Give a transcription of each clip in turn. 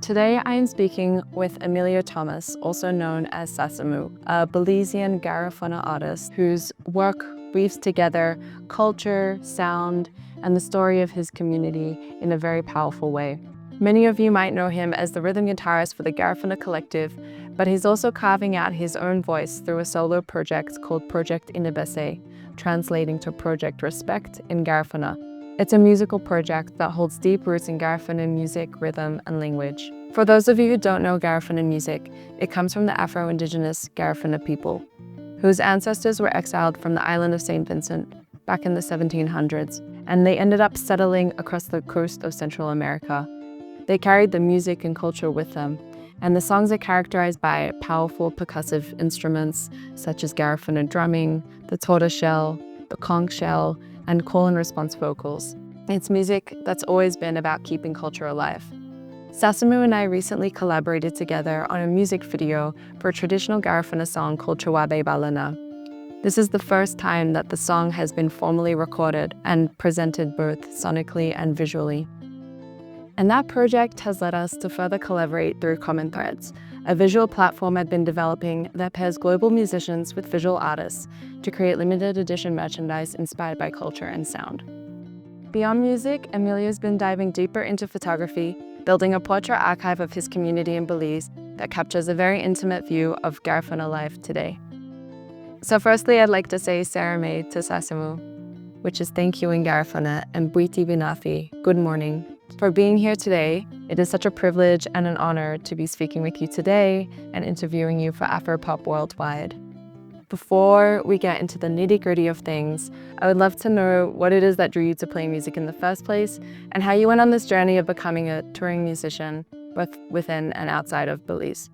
Today I am speaking with Emilio Thomas, also known as Sásamu, a Belizean Garifuna artist whose work weaves together culture, sound, and the story of his community in a very powerful way. Many of you might know him as the rhythm guitarist for the Garifuna collective, but he's also carving out his own voice through a solo project called Project Inebese, translating to Project Respect in Garifuna. It's a musical project that holds deep roots in Garifuna music, rhythm, and language. For those of you who don't know Garifuna music, it comes from the Afro-Indigenous Garifuna people, whose ancestors were exiled from the island of St. Vincent back in the 1700s, and they ended up settling across the coast of Central America. They carried the music and culture with them, and the songs are characterized by powerful percussive instruments such as Garifuna drumming, the tortoise shell, the conch shell, and call and response vocals. It's music that's always been about keeping culture alive. Sásamu and I recently collaborated together on a music video for a traditional Garifuna song called Chawabe Balana. This is the first time that the song has been formally recorded and presented both sonically and visually. And that project has led us to further collaborate through Common Threads, a visual platform I've been developing that pairs global musicians with visual artists to create limited edition merchandise inspired by culture and sound. Beyond music, Emilio's been diving deeper into photography, building a portrait archive of his community in Belize that captures a very intimate view of Garifuna life today. So firstly, I'd like to say Sarame to Sásamu, which is thank you in Garifuna, and Buiti Binafi, good morning, for being here today. It is such a privilege and an honor to be speaking with you today and interviewing you for Afropop Worldwide. Before we get into the nitty-gritty of things, I would love to know what it is that drew you to playing music in the first place and how you went on this journey of becoming a touring musician, both within and outside of Belize.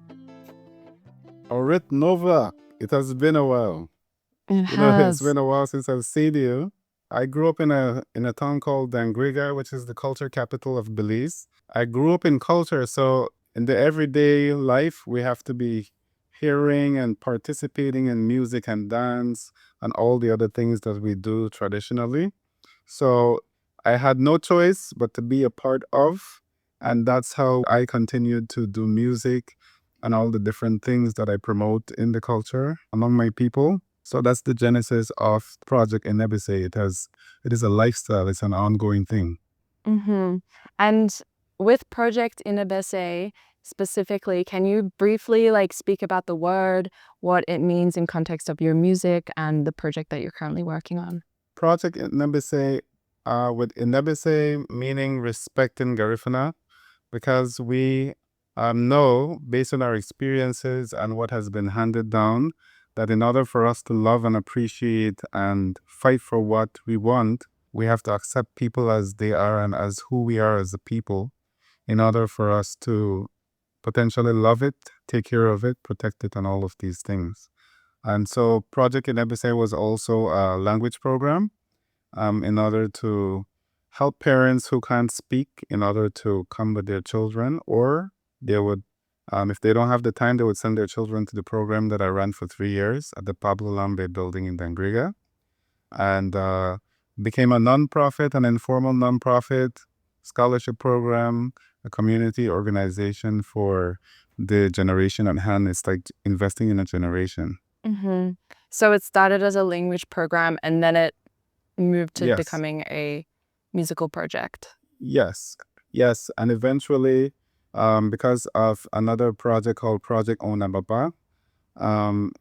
Orit Novak, it has been a while. It's been a while since I've seen you. I grew up in a town called Dangriga, which is the culture capital of Belize. I grew up in culture, so in the everyday life, we have to be hearing and participating in music and dance and all the other things that we do traditionally. So I had no choice but to be a part of, and that's how I continued to do music and all the different things that I promote in the culture among my people. So that's the genesis of Project Inebese. It is a lifestyle. It's an ongoing thing. Mm-hmm. And with Project Inebese specifically, can you briefly speak about the word, what it means in context of your music and the project that you're currently working on? Project Inebese, with Inebese meaning respect in Garifuna, because we know, based on our experiences and what has been handed down, that in order for us to love and appreciate and fight for what we want, we have to accept people as they are and as who we are as a people in order for us to potentially love it, take care of it, protect it, and all of these things. And so Project Inebese was also a language program in order to help parents who can't speak in order to come with their children, or they would, if they don't have the time, they would send their children to the program that I ran for 3 years at the Pablo Lambe building in Dangriga, and became a nonprofit, an informal nonprofit scholarship program, a community organization for the generation at hand. It's like investing in a generation. Mm-hmm. So it started as a language program and then it moved to Yes. becoming a musical project. Yes. And eventually, because of another project called Project Onababa,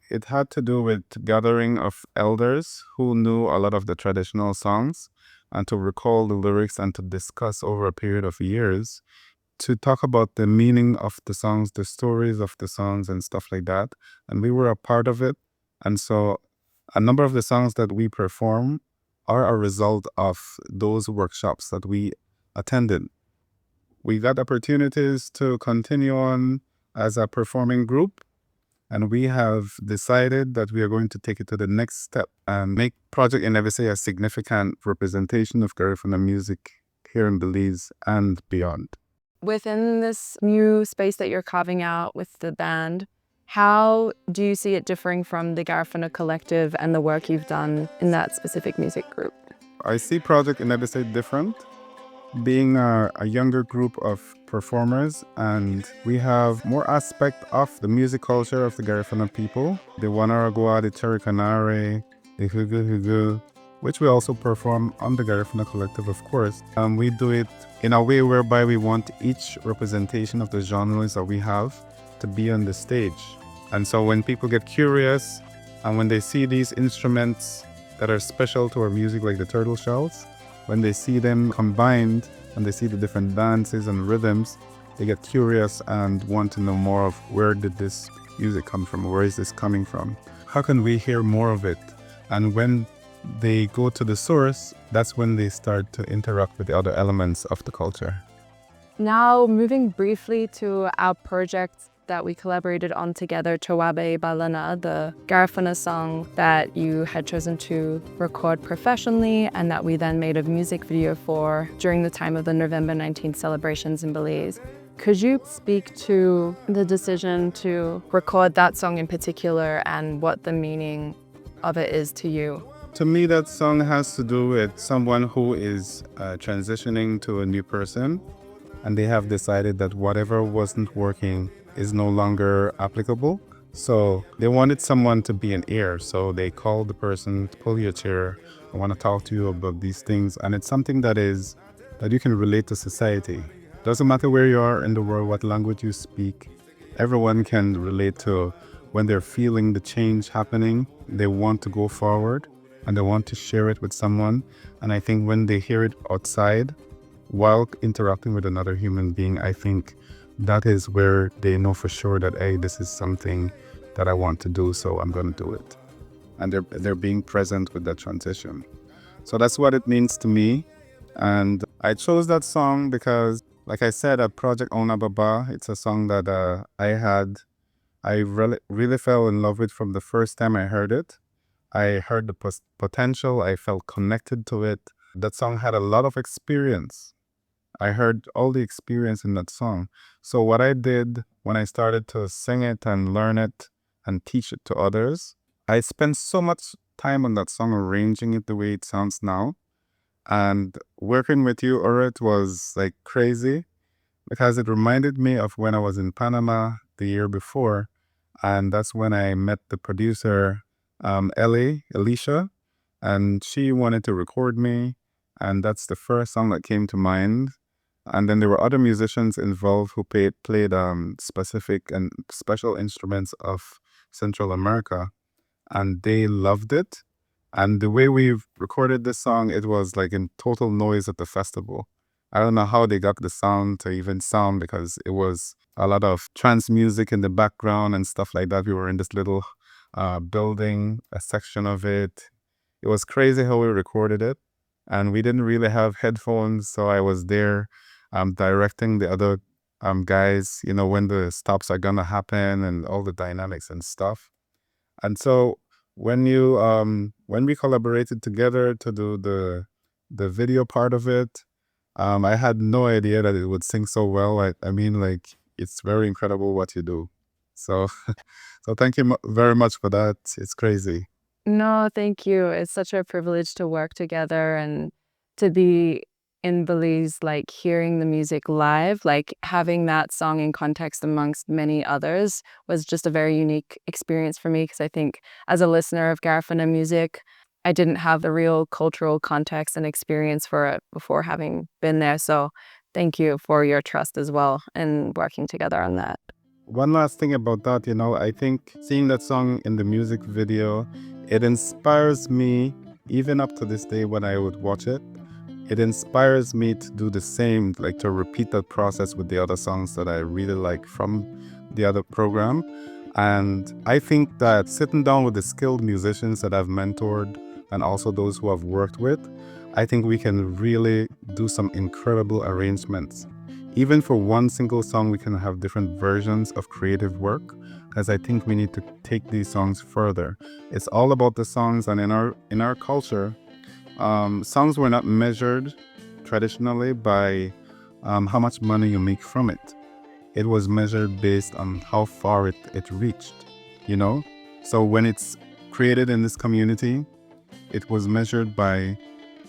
it had to do with gathering of elders who knew a lot of the traditional songs and to recall the lyrics and to discuss over a period of years to talk about the meaning of the songs, the stories of the songs and stuff like that. And we were a part of it. And so a number of the songs that we perform are a result of those workshops that we attended. We got opportunities to continue on as a performing group, and we have decided that we are going to take it to the next step and make Project Inebese a significant representation of Garifuna music here in Belize and beyond. Within this new space that you're carving out with the band, how do you see it differing from the Garifuna collective and the work you've done in that specific music group? I see Project Inebese different, being a younger group of performers, and we have more aspect of the music culture of the Garifuna people. The Wanaragua, the Terikanare, the Hugu Hugu, which we also perform on the Garifuna Collective, of course. We do it in a way whereby we want each representation of the genres that we have to be on the stage. And so when people get curious and when they see these instruments that are special to our music, like the turtle shells, when they see them combined and they see the different dances and rhythms, they get curious and want to know more of where did this music come from? Where is this coming from? How can we hear more of it? And when they go to the source, that's when they start to interact with the other elements of the culture. Now, moving briefly to our project that we collaborated on together, Chawabe Balana, the Garifuna song that you had chosen to record professionally and that we then made a music video for during the time of the November 19th celebrations in Belize. Could you speak to the decision to record that song in particular and what the meaning of it is to you? To me, that song has to do with someone who is transitioning to a new person, and they have decided that whatever wasn't working is no longer applicable. So they wanted someone to be an ear. So they called the person, pull your chair, I want to talk to you about these things. And it's something that you can relate to society. Doesn't matter where you are in the world, what language you speak, everyone can relate to when they're feeling the change happening, they want to go forward and they want to share it with someone. And I think when they hear it outside, while interacting with another human being, I think that is where they know for sure that, hey, this is something that I want to do, so I'm going to do it. And they're being present with that transition. So that's what it means to me. And I chose that song because, like I said, at Project Ona Baba, it's a song that I really fell in love with from the first time I heard it. I heard the potential, I felt connected to it. That song had a lot of experience. I heard all the experience in that song. So what I did when I started to sing it and learn it and teach it to others, I spent so much time on that song, arranging it the way it sounds now. And working with you, Orit, was like crazy because it reminded me of when I was in Panama the year before. And that's when I met the producer, Alicia, and she wanted to record me. And that's the first song that came to mind. And then there were other musicians involved who played specific and special instruments of Central America, and they loved it. And the way we recorded this song, it was like in total noise at the festival. I don't know how they got the sound to even sound because it was a lot of trance music in the background and stuff like that. We were in this little building, a section of it. It was crazy how we recorded it. And we didn't really have headphones, so I was there directing the other guys, when the stops are gonna happen and all the dynamics and stuff. And so when we collaborated together to do the video part of it, I had no idea that it would sing so well. I mean, like, it's very incredible what you do. So, so thank you very much for that. It's crazy. No, thank you. It's such a privilege to work together and to be in Belize, like hearing the music live, like having that song in context amongst many others was just a very unique experience for me because I think as a listener of Garifuna music, I didn't have the real cultural context and experience for it before having been there. So thank you for your trust as well and working together on that. One last thing about that, I think seeing that song in the music video, it inspires me even up to this day when I would watch it. It inspires me to do the same, like to repeat that process with the other songs that I really like from the other program. And I think that sitting down with the skilled musicians that I've mentored and also those who I've worked with, I think we can really do some incredible arrangements. Even for one single song, we can have different versions of creative work, because I think we need to take these songs further. It's all about the songs, and in our culture, songs were not measured traditionally by how much money you make from it. It was measured based on how far it reached, So when it's created in this community, it was measured by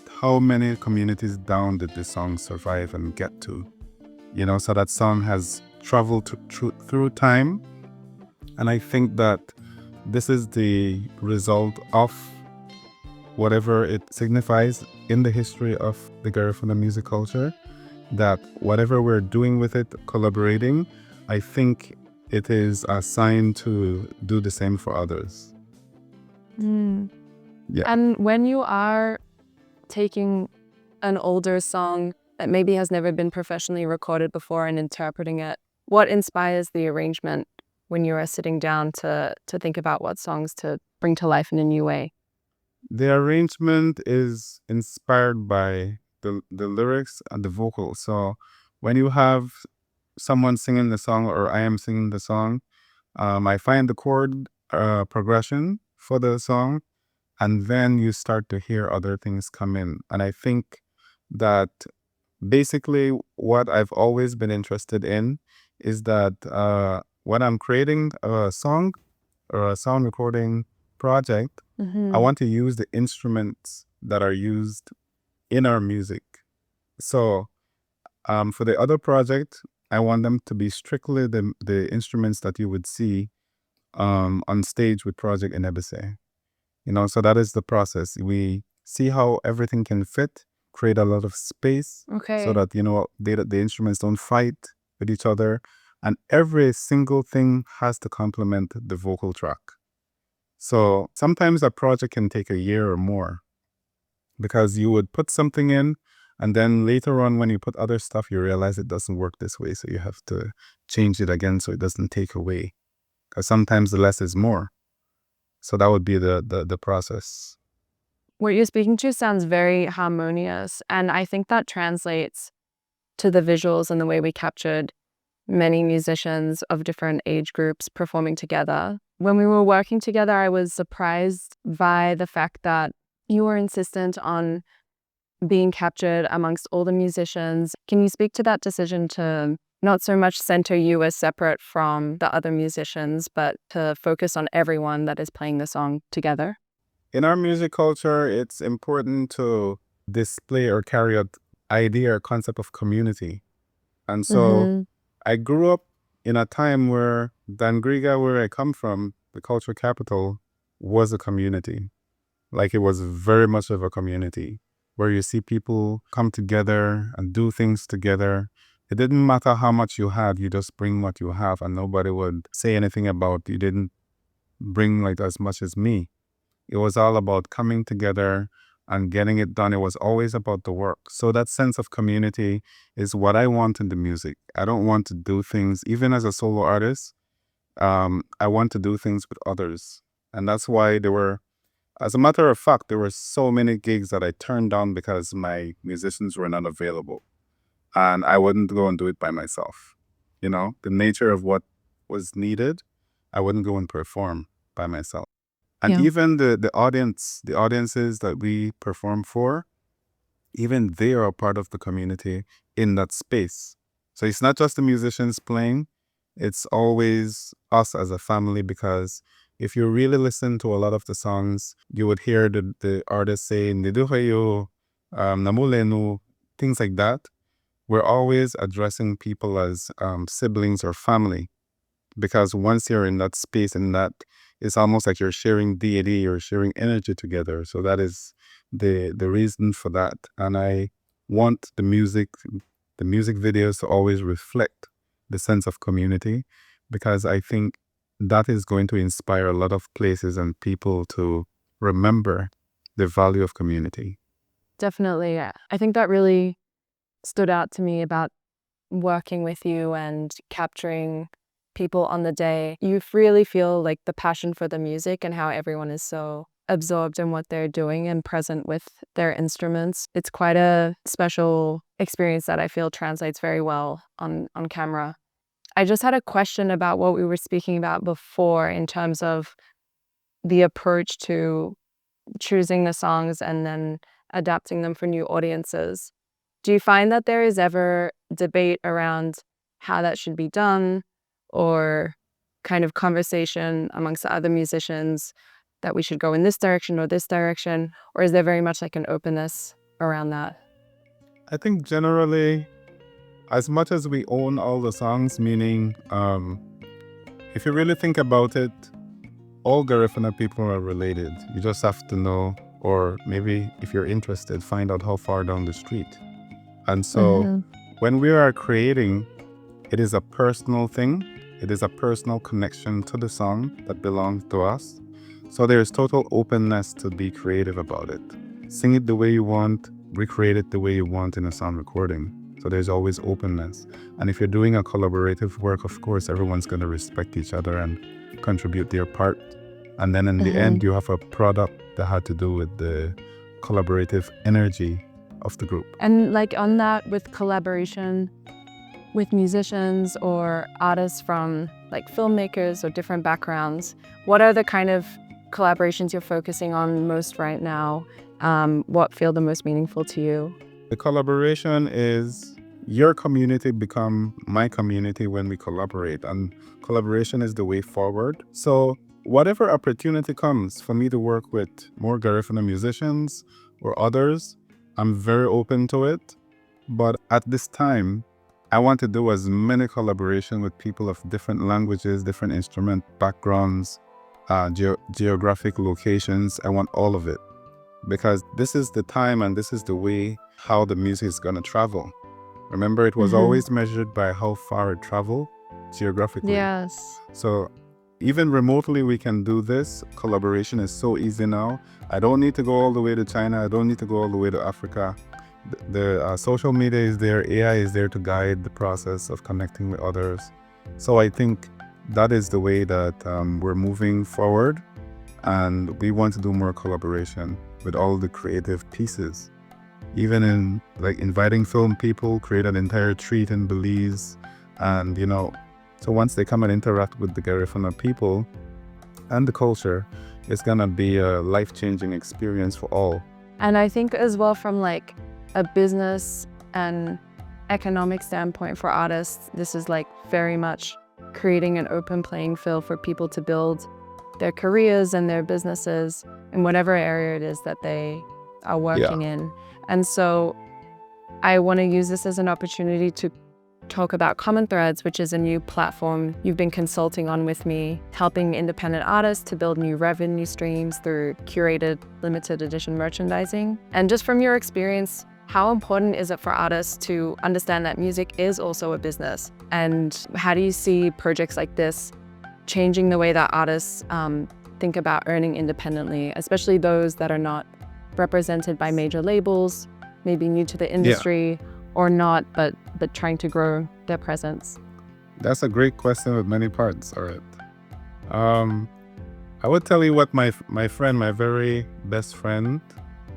how many communities down did the song survive and get to. So that song has traveled through time. And I think that this is the result of whatever it signifies in the history of the Garifuna music culture, that whatever we're doing with it, collaborating, I think it is a sign to do the same for others. Yeah. And when you are taking an older song that maybe has never been professionally recorded before and interpreting it, what inspires the arrangement when you are sitting down to think about what songs to bring to life in a new way? The arrangement is inspired by the lyrics and the vocals. So when you have someone singing the song or I am singing the song, I find the chord progression for the song, and then you start to hear other things come in. And I think that basically what I've always been interested in is that when I'm creating a song or a sound recording project, I want to use the instruments that are used in our music. So for the other project, I want them to be strictly the instruments that you would see on stage with Project Inebise. So that is the process. We see how everything can fit, create a lot of space so that, the instruments don't fight with each other. And every single thing has to complement the vocal track. So sometimes a project can take a year or more because you would put something in and then later on when you put other stuff, you realize it doesn't work this way. So you have to change it again so it doesn't take away. Because sometimes the less is more. So that would be the process. What you're speaking to sounds very harmonious, and I think that translates to the visuals and the way we captured many musicians of different age groups performing together. When we were working together, I was surprised by the fact that you were insistent on being captured amongst all the musicians. Can you speak to that decision to not so much center you as separate from the other musicians, but to focus on everyone that is playing the song together? In our music culture, it's important to display or carry out idea or concept of community. And so I grew up in a time where Dangriga, where I come from, the cultural capital, was a community. Like it was very much of a community where you see people come together and do things together. It didn't matter how much you had, you just bring what you have and nobody would say anything about you didn't bring like as much as me. It was all about coming together and getting it done. It was always about the work. So that sense of community is what I want in the music. I don't want to do things, even as a solo artist, I want to do things with others. And that's why as a matter of fact, there were so many gigs that I turned down because my musicians were not available. And I wouldn't go and do it by myself. The nature of what was needed, I wouldn't go and perform by myself. And even the audiences that we perform for, even they are a part of the community in that space. So it's not just the musicians playing, it's always us as a family, because if you really listen to a lot of the songs, you would hear the artists say, Niduhayo, Namulenu, things like that. We're always addressing people as siblings or family. Because once you're in that space, and that it's almost like you're sharing deity, you're sharing energy together. So that is the reason for that. And I want the music videos to always reflect the sense of community, because I think that is going to inspire a lot of places and people to remember the value of community. Definitely. I think that really stood out to me about working with you and capturing people on the day. You really feel like the passion for the music and how everyone is so absorbed in what they're doing and present with their instruments. It's quite a special experience that I feel translates very well on camera. I just had a question about what we were speaking about before in terms of the approach to choosing the songs and then adapting them for new audiences. Do you find that there is ever debate around how that should be done, or kind of conversation amongst the other musicians that we should go in this direction or this direction? Or is there very much like an openness around that? I think generally as much as we own all the songs, meaning if you really think about it, all Garifuna people are related. You just have to know, or maybe if you're interested, find out how far down the street. And so when we are creating, it is a personal thing. It is a personal connection to the song that belongs to us. So there is total openness to be creative about it. Sing it the way you want, recreate it the way you want in a sound recording. So there's always openness. And if you're doing a collaborative work, of course, everyone's going to respect each other and contribute their part. And then in the end, you have a product that had to do with the collaborative energy of the group. And like on that, with collaboration with musicians or artists from like filmmakers or different backgrounds, what are the kind of collaborations you're focusing on most right now? What feel the most meaningful to you? The collaboration is your community become my community when we collaborate, and collaboration is the way forward. So whatever opportunity comes for me to work with more Garifuna musicians or others, I'm very open to it. But at this time, I want to do as many collaboration with people of different languages, different instrument backgrounds, geographic locations. I want all of it, because this is the time and this is the way how the music is going to travel. Remember, it was always measured by how far it traveled geographically. Yes. So even remotely, we can do this. Collaboration is so easy now. I don't need to go all the way to China. I don't need to go all the way to Africa. The social media is there. AI is there to guide the process of connecting with others. So I think that is the way that we're moving forward. And we want to do more collaboration with all the creative pieces. Even in like inviting film people, create an entire treat in Belize. And, you know, so once they come and interact with the Garifuna people and the culture, it's going to be a life-changing experience for all. And I think as well from like a business and economic standpoint for artists, this is like very much creating an open playing field for people to build their careers and their businesses in whatever area it is that they are working in. And so I want to use this as an opportunity to talk about Common Threads, which is a new platform you've been consulting on with me, helping independent artists to build new revenue streams through curated limited edition merchandising. And just from your experience, how important is it for artists to understand that music is also a business? And how do you see projects like this changing the way that artists think about earning independently, especially those that are not represented by major labels, maybe new to the industry or not, but trying to grow their presence? That's a great question with many parts, Orit. I would tell you what my friend, my very best friend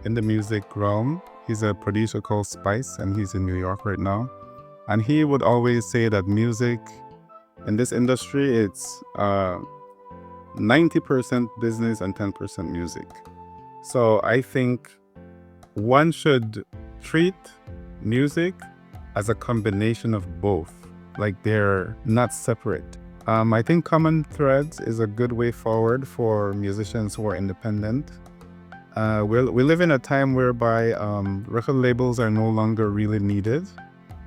in the music realm, he's a producer called Spice, and he's in New York right now. And he would always say that music in this industry, it's 90% business and 10% music. So I think one should treat music as a combination of both, like they're not separate. I think Common Threads is a good way forward for musicians who are independent. We live in a time whereby record labels are no longer really needed.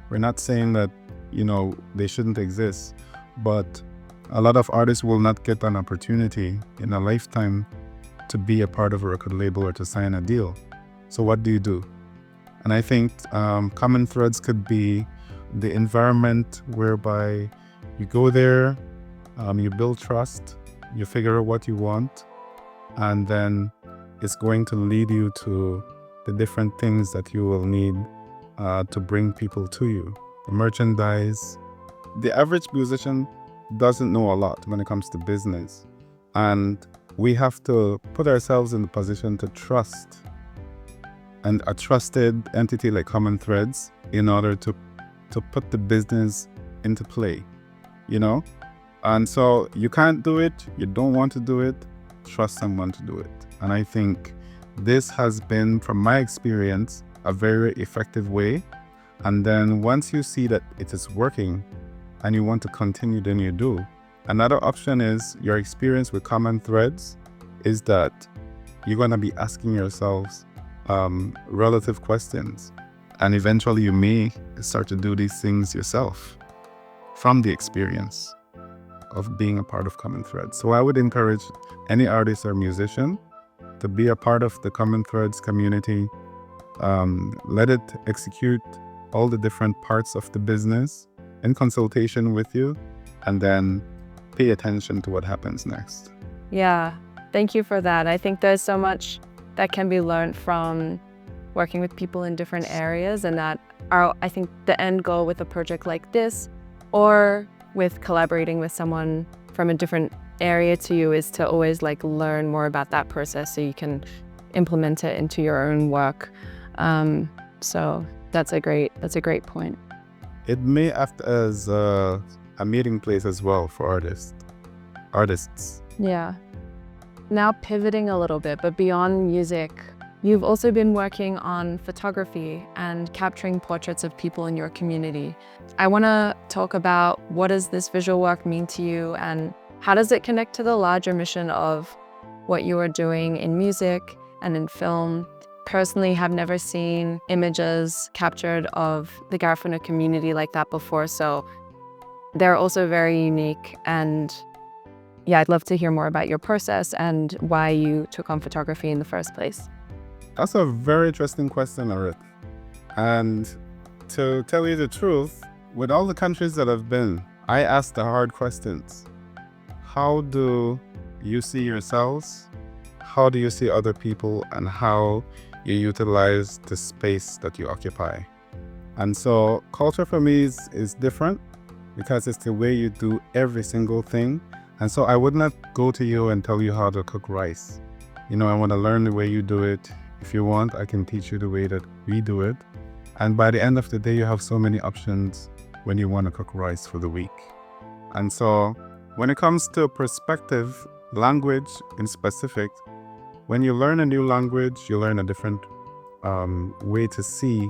We're not saying that, you know, they shouldn't exist, but a lot of artists will not get an opportunity in a lifetime to be a part of a record label or to sign a deal. So what do you do? And I think Common Threads could be the environment whereby you go there, you build trust, you figure out what you want, and then it's going to lead you to the different things that you will need to bring people to you. The merchandise. The average musician doesn't know a lot when it comes to business, and we have to put ourselves in the position to trust and a trusted entity like Common Threads in order to put the business into play, you know? And so you can't do it, you don't want to do it, trust someone to do it. And I think this has been, from my experience, a very effective way. And then once you see that it is working and you want to continue, then you do. Another option is your experience with Common Threads is that you're going to be asking yourselves relative questions. And eventually you may start to do these things yourself from the experience of being a part of Common Threads. So I would encourage any artist or musician to be a part of the Common Threads community. Let it execute all the different parts of the business in consultation with you, and then pay attention to what happens next. Yeah, thank you for that. I think there's so much that can be learned from working with people in different areas, and that I think the end goal with a project like this, or with collaborating with someone from a different area to you, is to always like learn more about that process so you can implement it into your own work. So that's a great point. It may act as a meeting place as well for artists. Yeah. Now pivoting a little bit, but beyond music, you've also been working on photography and capturing portraits of people in your community. I want to talk about, what does this visual work mean to you, and how does it connect to the larger mission of what you are doing in music and in film? Personally, have never seen images captured of the Garifuna community like that before, so they're also very unique. And yeah, I'd love to hear more about your process and why you took on photography in the first place. That's a very interesting question, Orit. And to tell you the truth, with all the countries that I've been, I ask the hard questions. How do you see yourselves? How do you see other people? And how you utilize the space that you occupy? And so culture for me is different, because it's the way you do every single thing. And so I would not go to you and tell you how to cook rice. I want to learn the way you do it. If you want, I can teach you the way that we do it. And by the end of the day, you have so many options when you want to cook rice for the week. And so when it comes to perspective, language in specific, when you learn a new language, you learn a different way to see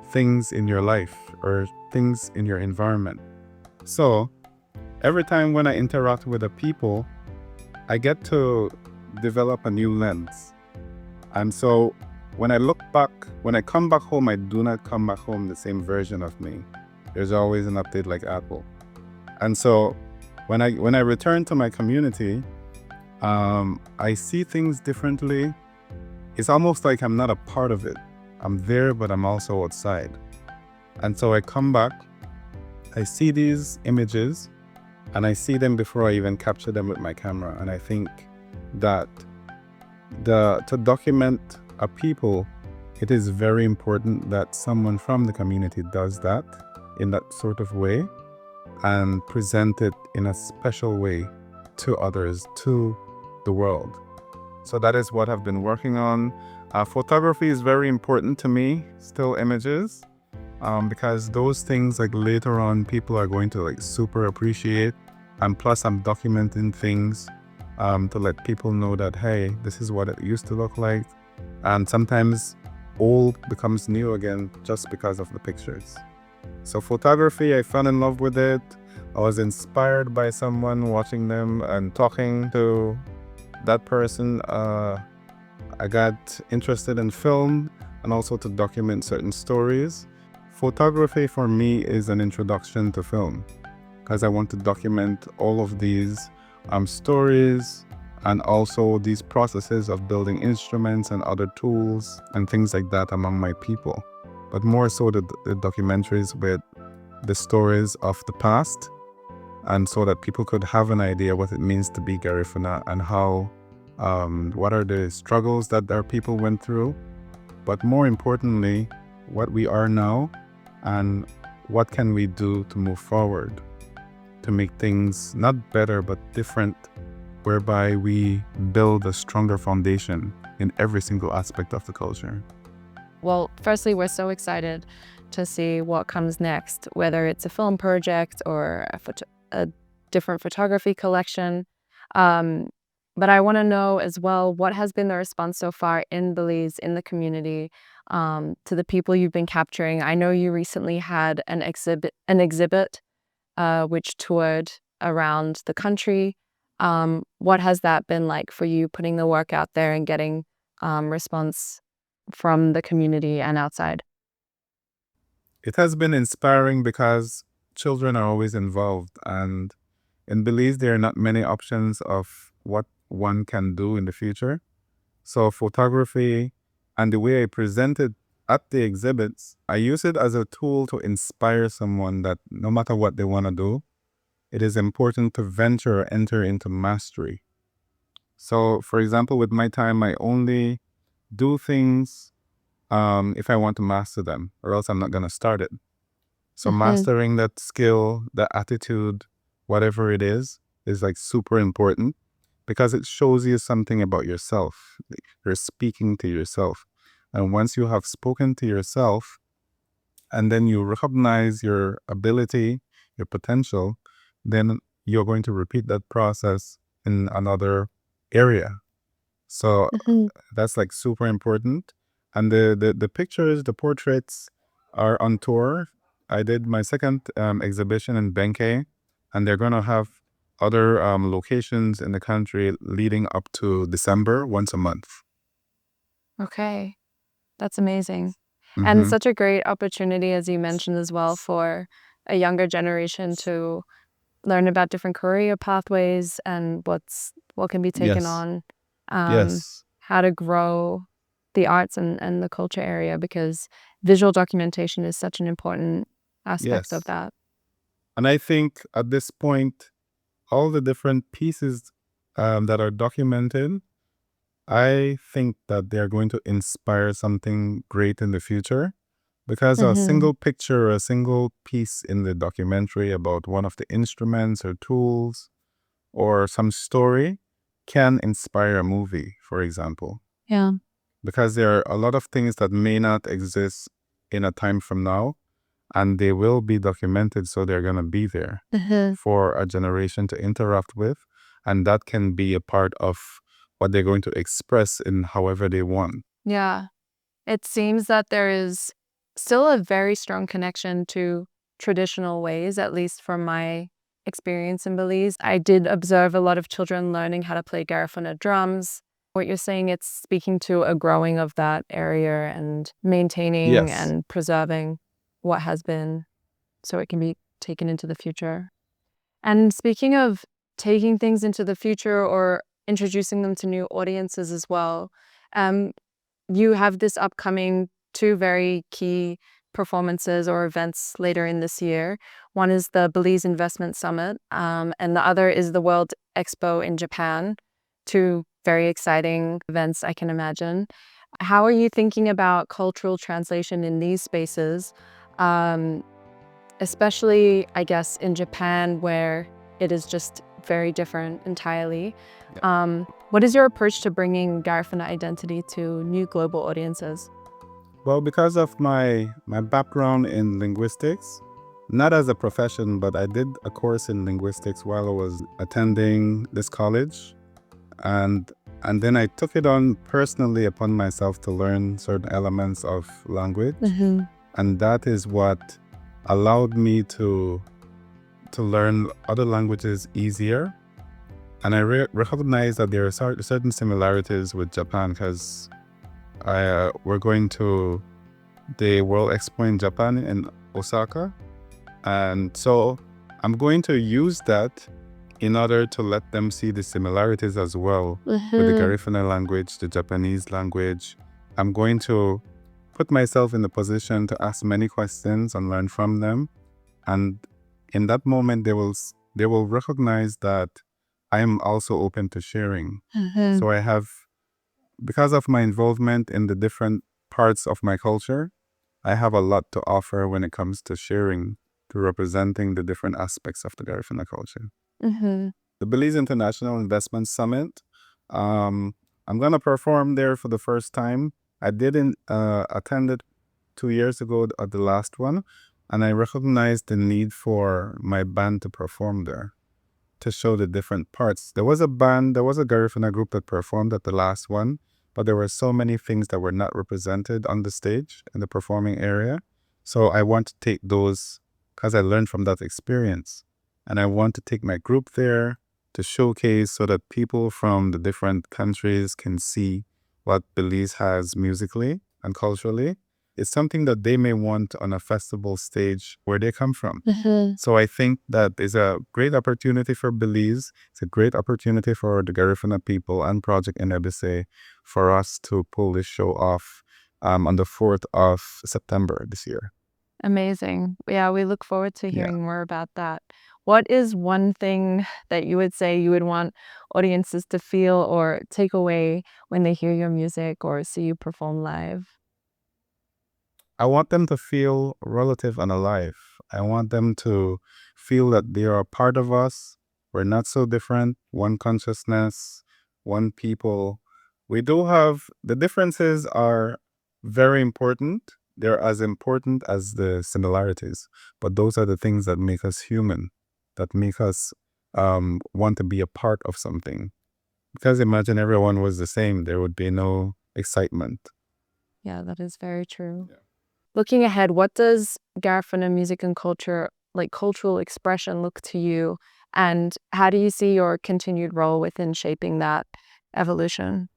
things in your life or things in your environment. So every time when I interact with a people, I get to develop a new lens. And so when I come back home, I do not come back home the same version of me. There's always an update like Apple. And so when I return to my community, I see things differently. It's almost like I'm not a part of it. I'm there, but I'm also outside. And so I come back, I see these images, and I see them before I even capture them with my camera. And I think that to document a people, it is very important that someone from the community does that in that sort of way and present it in a special way to others, to the world. So that is what I've been working on. Photography is very important to me, still images, because those things like later on people are going to like super appreciate. And plus I'm documenting things to let people know that, hey, this is what it used to look like. And sometimes old becomes new again just because of the pictures. So photography, I fell in love with it. I was inspired by someone, watching them and talking to that person. I got interested in film and also to document certain stories. Photography for me is an introduction to film, because I want to document all of these stories and also these processes of building instruments and other tools and things like that among my people. But more so the documentaries with the stories of the past, and so that people could have an idea what it means to be Garifuna and how, what are the struggles that our people went through, but more importantly, what we are now and what can we do to move forward to make things not better but different, whereby we build a stronger foundation in every single aspect of the culture. Well, firstly, we're so excited to see what comes next, whether it's a film project or a different photography collection. But I want to know as well, what has been the response so far in Belize, in the community, to the people you've been capturing? I know you recently had an exhibit which toured around the country. What has that been like for you, putting the work out there and getting response from the community and outside? It has been inspiring because children are always involved, and in Belize, there are not many options of what one can do in the future. So, photography and the way I present it at the exhibits, I use it as a tool to inspire someone that no matter what they want to do, it is important to venture or enter into mastery. So, for example, with my time, I only do things if I want to master them, or else I'm not going to start it. So mastering that skill, that attitude, whatever it is like super important because it shows you something about yourself. You're speaking to yourself. And once you have spoken to yourself and then you recognize your ability, your potential, then you're going to repeat that process in another area. So that's like super important. And the pictures, the portraits are on tour. I did my second exhibition in Benke, and they're going to have other locations in the country leading up to December, once a month. Okay, that's amazing. And Mm-hmm. such a great opportunity, as you mentioned as well, for a younger generation to learn about different career pathways and what can be taken Yes. on, Yes. how to grow the arts and the culture area, because visual documentation is such an important aspect of Yes. that. And I think at this point, all the different pieces that are documented, I think that they're going to inspire something great in the future because a single picture, a single piece in the documentary about one of the instruments or tools or some story can inspire a movie, for example, Yeah. because there are a lot of things that may not exist in a time from now and they will be documented, so they're going to be there for a generation to interact with, and that can be a part of what they're going to express in however they want. Yeah. It seems that there is still a very strong connection to traditional ways, at least from my experience in Belize. I did observe a lot of children learning how to play Garifuna drums. What you're saying, it's speaking to a growing of that area and maintaining Yes. and preserving what has been so it can be taken into the future. And speaking of taking things into the future or introducing them to new audiences as well, um, you have this upcoming two very key performances or events later in this year. One is the Belize Investment Summit, and the other is the World Expo in Japan. Two very exciting events, I can imagine. How are you thinking about cultural translation in these spaces? Um, Especially, I guess, in Japan, where it is just very different entirely. What is your approach to bringing Garifuna identity to new global audiences? Well, because of my background in linguistics, not as a profession, but I did a course in linguistics while I was attending this college, and and then I took it on personally upon myself to learn certain elements of language, and that is what allowed me to learn other languages easier. And I recognize that there are certain similarities with Japan because we're going to the World Expo in Japan in Osaka. And so I'm going to use that in order to let them see the similarities as well with the Garifuna language, the Japanese language. I'm going to put myself in the position to ask many questions and learn from them. And in that moment, they will recognize that I am also open to sharing. So I have, because of my involvement in the different parts of my culture, I have a lot to offer when it comes to sharing, to representing the different aspects of the Garifuna culture. The Belize International Investment Summit, I'm going to perform there for the first time. I didn't attend it 2 years ago at the last one, and I recognized the need for my band to perform there, to show the different parts. There was a Garifuna group that performed at the last one, but there were so many things that were not represented on the stage in the performing area. So I want to take those, because I learned from that experience. And I want to take my group there to showcase so that people from the different countries can see what Belize has musically and culturally. it's something that they may want on a festival stage where they come from. Mhm. So I think that is a great opportunity for Belize. It's a great opportunity for the Garifuna people and Project Inebise for us to pull this show off on the 4th of September this year. Amazing. Yeah, we look forward to Yeah. hearing more about that. What is one thing that you would say you would want audiences to feel or take away when they hear your music or see you perform live? I want them to feel relative and alive. I want them to feel that they are a part of us. We're not so different. One consciousness, one people. We do have the differences are very important. They're as important as the similarities. But those are the things that make us human, that make us want to be a part of something. Because imagine everyone was the same, there would be no excitement. Yeah, that is very true. Yeah. Looking ahead, what does Garifuna music and culture, like cultural expression, look to you? And how do you see your continued role within shaping that evolution?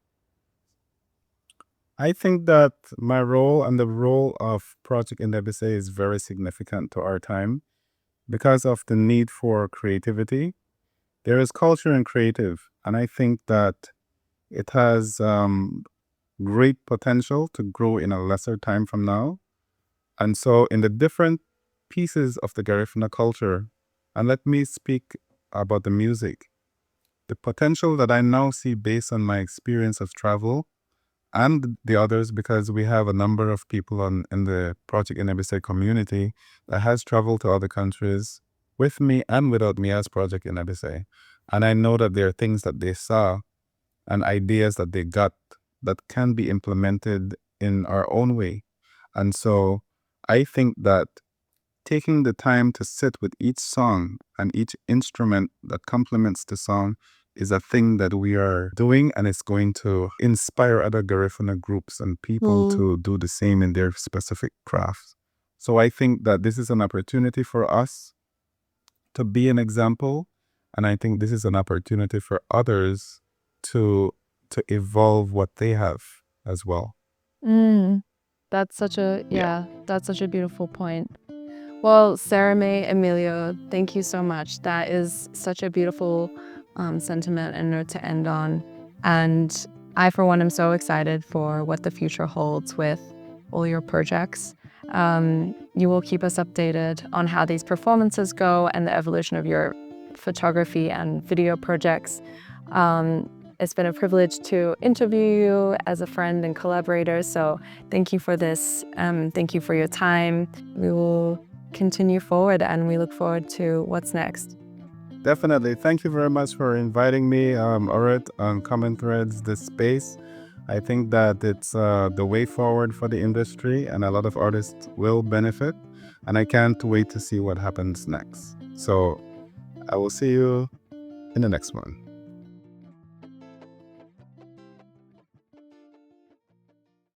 I think that my role and the role of Project Indebise is very significant to our time because of the need for creativity. There is culture and creative, and I think that it has great potential to grow in a lesser time from now. And so, in the different pieces of the Garifuna culture, and let me speak about the music, the potential that I now see based on my experience of travel and the others, because we have a number of people in the Project Inebise community that has traveled to other countries with me and without me as Project Inebise. And I know that there are things that they saw and ideas that they got that can be implemented in our own way. And so I think that taking the time to sit with each song and each instrument that complements the song is a thing that we are doing, and it's going to inspire other Garifuna groups and people to do the same in their specific crafts. So I think that this is an opportunity for us to be an example, and I think this is an opportunity for others to evolve what they have as well. Mm, that's such a, Yeah. yeah, that's such a beautiful point. Well, Sarah May, Emilio, thank you so much. That is such a beautiful sentiment and note to end on. And I, for one, am so excited for what the future holds with all your projects. You will keep us updated on how these performances go and the evolution of your photography and video projects. It's been a privilege to interview you as a friend and collaborator. So thank you for this. Thank you for your time. We will continue forward and we look forward to what's next. Definitely. Thank you very much for inviting me, Orit, on Common Threads, this space. I think that it's the way forward for the industry, and a lot of artists will benefit. And I can't wait to see what happens next. So I will see you in the next one.